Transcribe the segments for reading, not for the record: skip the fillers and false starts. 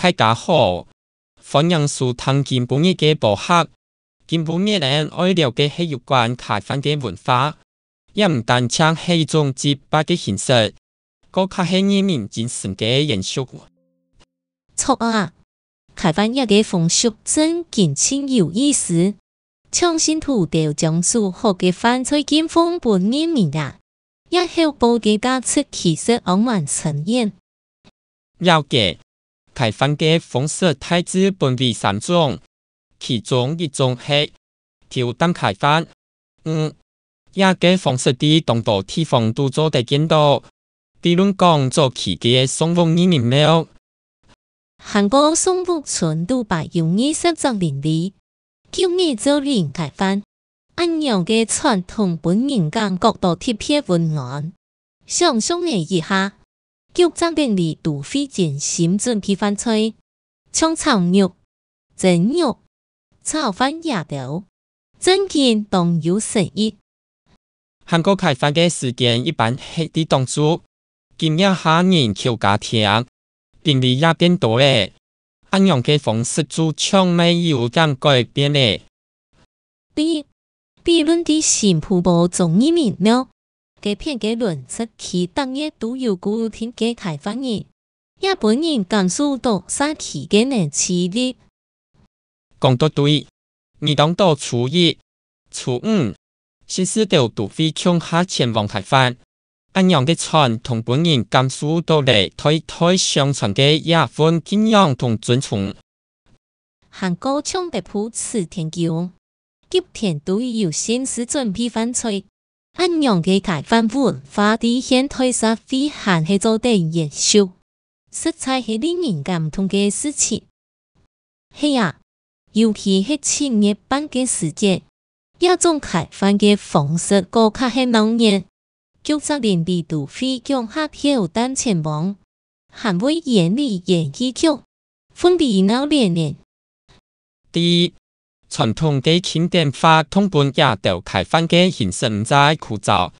大家好，歡迎收聽今晡日嘅播客。今晡日咧，我了解係有關台灣嘅文化，也唔單止係一種節目嘅形式，更加係人民精神嘅延續。錯啊！台灣一個風俗真勁清有意思，創新土調將數學嘅犯罪金風本人民啊，也後報嘅價值其實傲慢呈現。了解，台灣嘅風俗大致分為3種，其中一種係挑擔台灣。也嘅風俗喺當地地方都做得見到，比如講做起嘅松鳳移民廟。韓國松福村都把用20種鄰里，叫你做鄰台灣，按樣嘅傳統本人間角度貼片文案，想象你一下，叫張鄰里都非真心準備犯罪，像炒肉、蒸肉、炒飯也都，真見當有誠意。韓國開飯嘅時間一般係啲當主，今日下人求家庭。鄰里也變多咧，按樣嘅方式做唱沒有咁改變咧。比論啲新埔部眾移民廟，嘅片嘅論述其當日都有固定嘅台灣人，也本人感受到殺氣嘅能氣力。講得對，你當到初一、初五，先是都會搶下前往台灣。按樣嘅傳統本人感受到嚟代代相傳嘅一份敬仰同尊崇。韓國唱得普此天橋，今天都有先是準備犯罪，按樣嘅台灣文化啲現代社會還係做得延續，實在係令人感動嘅事情。係啊，尤其係青年班嘅時節，一種台灣嘅方式更加係濃烈。叫責鄰里都會強下挑擔前往，還會演里演戲劇，分別鬧連連。第一，傳統嘅經典化通本也都開放嘅形式唔再枯燥，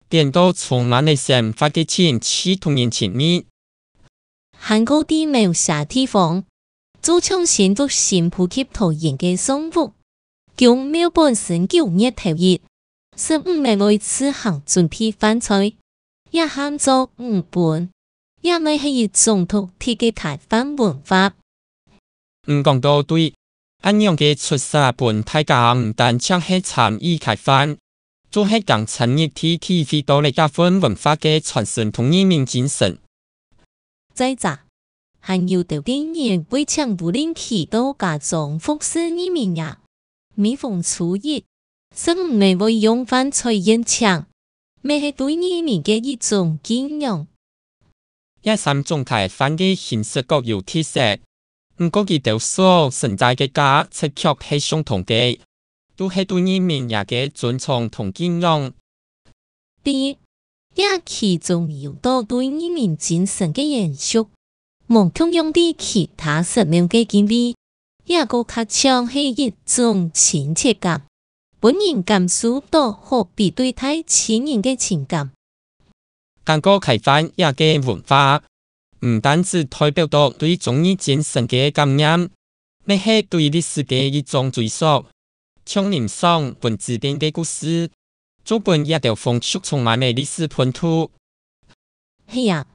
變到充滿了生活嘅情趣同人情味。韓國啲描寫地方，做創新做新普及投影嘅生活，叫廟本身9月頭日。是唔係為此行準備犯罪，也喊做本，也咪係一種獨特嘅台灣文化。講到對，按樣嘅出世本大家唔單止係參與開飯，仲係更深入體會到一份文化嘅傳承同人民精神。再者，還有啲人為搶不吝祈禱家中服侍人民呀，每逢初一。是唔係為用犯罪現場，咪係對人民嘅一種敬仰。一3種台灣嘅形式各有特色，唔過佢哋所存在嘅價值卻係相同嘅，都係對人民嘅尊重同敬仰。第一，其中有多對人民精神嘅延續，無同樣啲其他生命嘅經歷，也個較像係一種親切感。本人感受到何必對待親人嘅情感。韓國開飯也嘅文化，唔單止代表到對忠義精神嘅感染，亦係對歷史嘅一種追溯。像林爽本自編嘅故事，做本也條風俗充滿嘅歷史本土。係啊，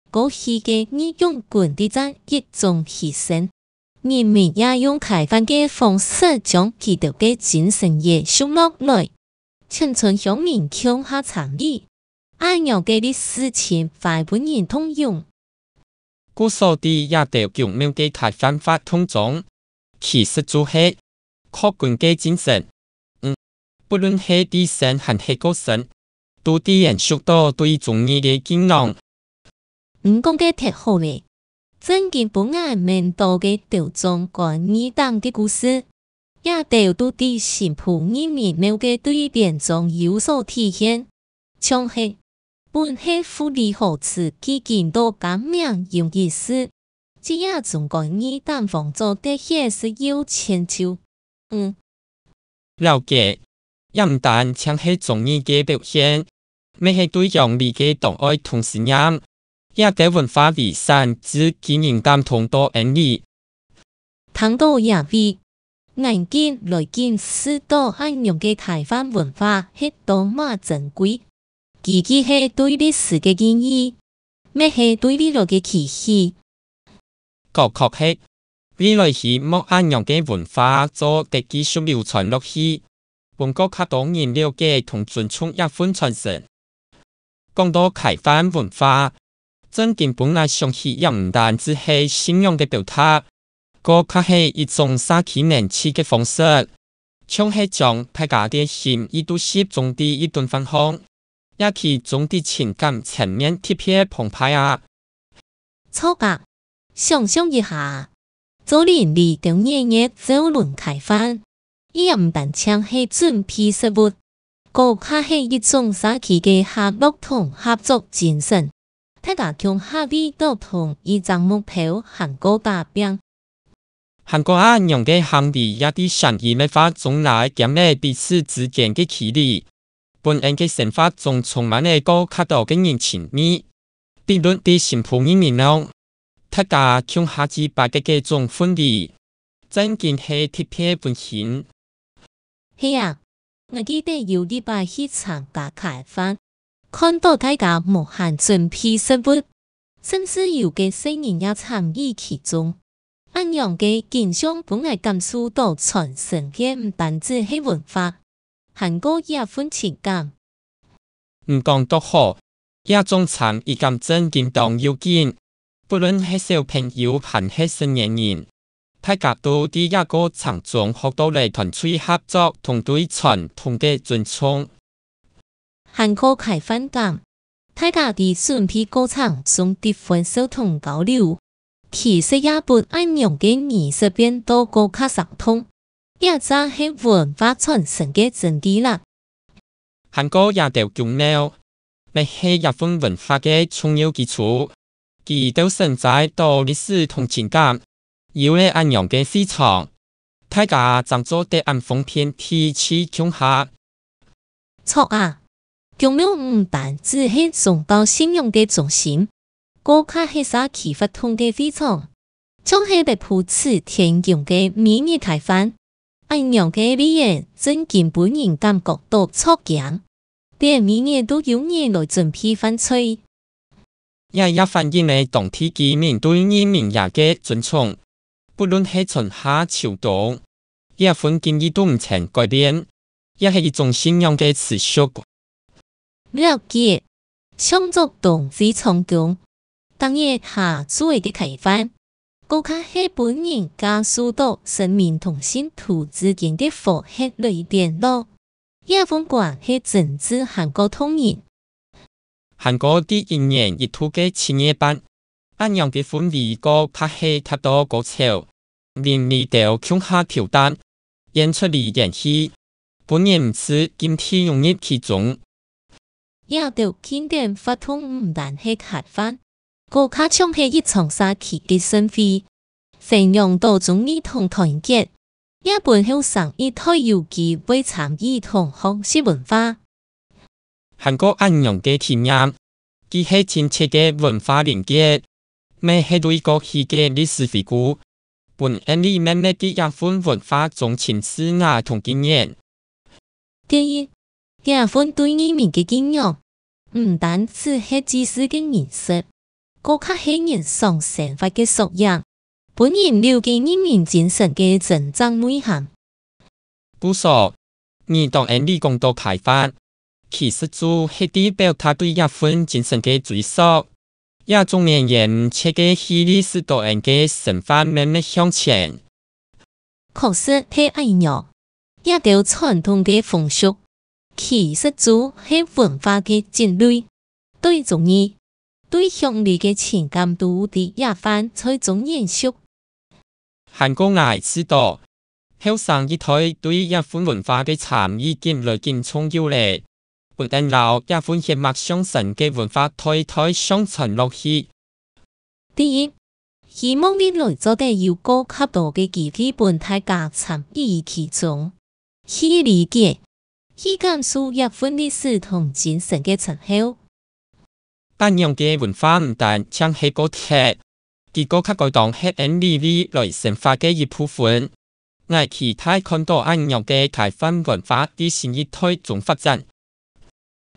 過去嘅義勇軍的真一種犧牲。人民也用開飯嘅方式將佢哋嘅精神延續落來，親像鄉民強下參與，按樣嘅歷史情懷本人通用。故所啲也都強調嘅開飯法通中，其實就係客觀嘅精神。不論係啲神還係個神，都啲延續到對忠義嘅敬仰。講嘅太好咧！真見本案面到嘅條種關於黨嘅故事，也都都啲新埔人民廟嘅對變中有所體現。像係本係富利好詞基建到革命有意思，只也種關於黨方做的也是有成就。了解，也唔單像係忠義嘅表現，咪係對陽利嘅黨愛同信仰。也嘅文化遺產之紀念感同多恩義。談到也為眼見來見識到安陽嘅台灣文化係多麼珍貴，佢係對歷史嘅記憶，咩係對未來嘅期許。確係，未來希望安陽嘅文化做得繼續流傳落去，本國較多人了解同尊重一份傳承。講到台灣文化，真根本來想起也唔單止係信仰嘅表達。個較係一種撒氣年氣嘅方式，像係將大家嘅心意都集中喺一頓飯後，也其中啲情感層面特別澎湃啊！錯啊！想象一下，做年嚟到日做輪開飯，伊也唔單淨係準備食物，個較係一種撒氣嘅合作同合作精神，大家共合力到同一個目標行過達標。韓國安陽嘅行為也啲善意嘅法中來建立彼此之間嘅距離，本人嘅生活中充滿一個較多嘅人情味，比如啲新婦人面容，大家共下至白嘅嗰種氛圍，真見係特別溫馨。係啊，我記得有禮拜去參加開飯，看到大家無限準備食物，甚至有嘅新人也參與其中。安陽嘅景象本來感受到傳承嘅唔單止係文化，韓國也份情感。唔講都好，一種參與感真見當要緊，不論係小朋友還係成年人，大家都喺一個場中學到嚟團隊合作同對傳統嘅尊重。韓國開飯感，大家喺準備過程中的分享同交流。其實也不安陽嘅儀式變多個較相通，也就係文化傳承嘅真諦啦。韓國也都強調，你係日本文化嘅重要基礎，佢都承載到歷史同情感，有了安陽嘅市場，大家將做得安風片提起強下。錯啊，強調唔單止係宗教信仰嘅中心。個較係撒氣發通嘅非常，將係被普此天陽嘅美味開飯，安陽嘅美人真根本人感覺到錯勁，連美人都有人來準備飯菜，也反映了當地居民對人民也嘅尊重，不論係春夏秋冬，一份建議都唔曾改變，也係一種信仰嘅持續。了解，相作動非常強。當日下做嘅開飯，個較係本人加速到生命同信徒之間嘅和諧來聯絡，也份關係政治韓國統一。韓國啲一年一度嘅青年班，安陽嘅氛圍個較係太多高潮，連你都共下挑戰，演出嚟演戲，本人唔是今天融入其中。也就經典發通唔但係開飯。個較像係一場撒氣嘅盛會，宣揚到忠義同團結，也本向上一代有機會參與同學習文化。韓國安陽嘅體驗，既係親切嘅文化連結，咩係對過去嘅歷史回顧，本人裏面嘅一份文化中情思啊同經驗。第一，一份對人民嘅敬仰，唔單止係知識嘅認識。個較係人上生活嘅素養，本人了解人民精神嘅真正內涵。不錯，你當然你講到開飯，其實就係啲表達對一份精神嘅追溯，也種年人切嘅希歷史導人嘅生活慢慢向前。確實係安陽，也有傳統嘅風俗，其實就係文化嘅積累，對中意。對鄉里嘅情感都喺一番在中延續。韓國愛知道，後生一代對一份文化嘅參與漸來漸重要咧，不但留一份血脈相承嘅文化代代相傳落去。第一，希望未來做得有個較多嘅機會，本大家參與其中，去理解、去感受一份歷史同精神嘅陳後。安陽嘅文化唔但將係個體，結果卻改當係按理理來生活嘅一部分。我期待看到安陽嘅台灣文化喺新一代中發展。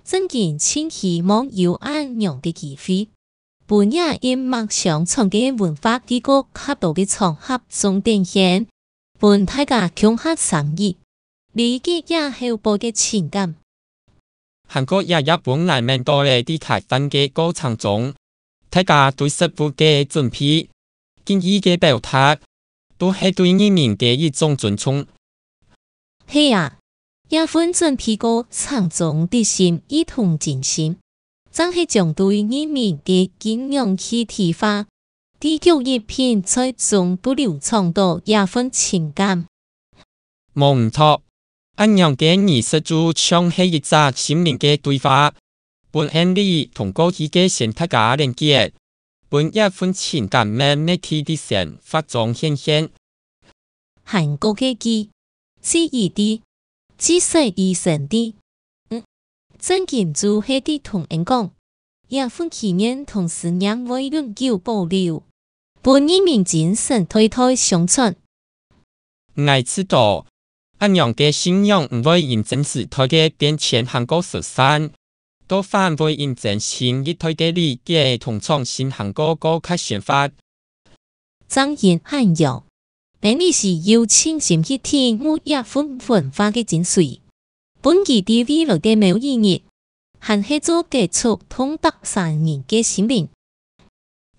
真見千希望有安陽嘅機會，本也因默想創嘅文化喺個恰到嘅場合中呈現，本大家共下心意，理解也後輩嘅情感。韓國也一本來面對嘅喺台灣嘅過程中，大家對實務嘅準備、建議嘅表達，都係對移民嘅一種尊重。係啊，也分準備過程中的心意同真心，真係將對移民嘅敬仰去體化，地球一片在中不流傳到也份情感。冇唔錯，安陽嘅儀式就像係一隻心靈嘅對話，本按理同過去嘅先大家連結，本一份情感慢慢地啲生活中顯現。韓國嘅記憶啲，知識而成啲。真見就係啲同人講，也份紀念同思念會永久保留，本移民精神代代相傳。我知道，安陽嘅信仰唔會因真時代嘅變遷韓國失散，都反會因真新一代嘅理解同創新韓國國家選法。彰顯安陽，本嚟是要清心去體悟一份文化嘅精髓。本期地未來嘅每一日，還係做結束通達3年嘅使命。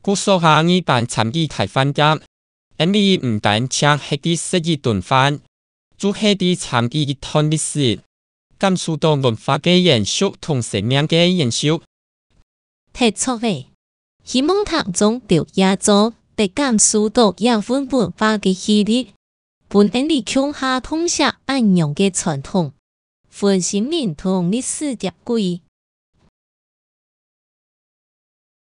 故所下一班參與台灣嘅，因為唔單止係啲食一頓飯，仲係啲參與一段歷史，感受到文化嘅延續同生命嘅延續。睇錯嘅，希望當中就也做得感受到一份文化嘅氣力，本人哋強下通下安陽嘅傳統。分新民同歷史接軌。